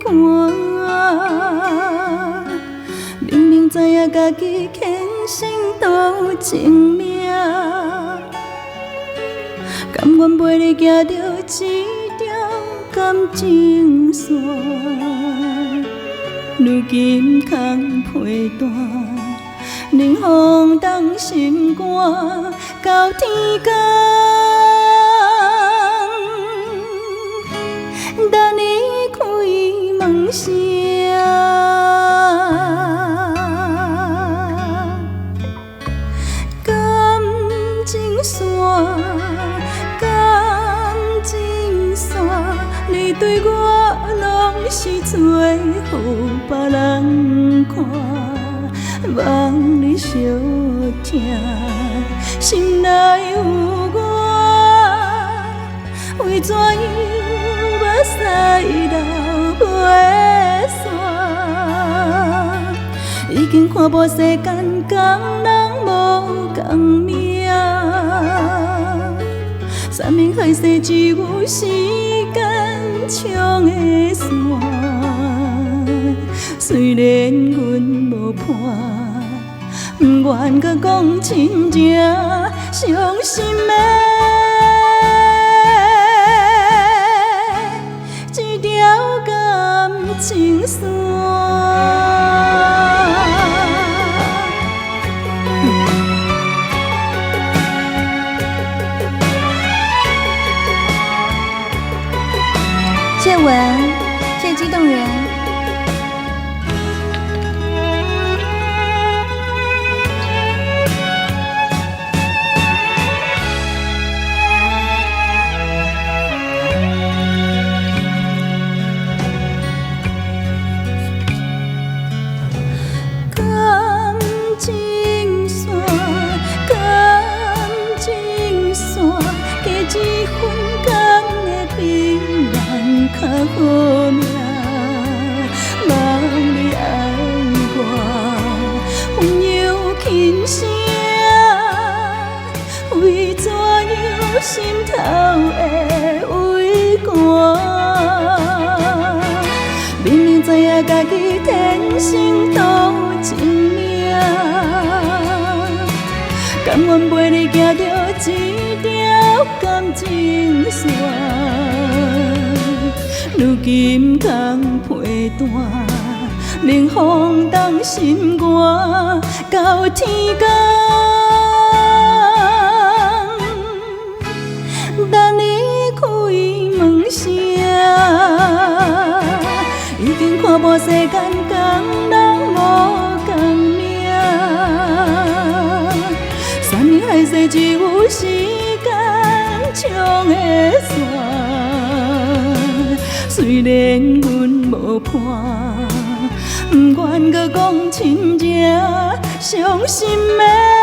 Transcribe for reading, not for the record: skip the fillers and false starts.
寒。明明知影家己虔诚道情命，甘愿陪你行着一条感情线。如今空陪伴，冷风冻心肝，到天光，等你开门声。感情线，感情线，你对我拢是做予别人看。望你相听，心内有我，为怎样目屎流袂煞？已经看破世间工人无共命，三明海誓只有时间冲的线。虽然阮无伴，不愿搁讲亲情伤心的一条感情线。谢文，谢激动人。较好命，望你爱我，温柔轻声，为怎样心头会畏寒？明明知影家己天生道情命，甘愿陪你行着一条感情线。如今空陪伴，冷风冻心肝，到天光，等你开门声。已经看破世间工人无共命，三明海誓只有时间冲的线。虽然阮无伴，不愿搁讲亲情伤心的。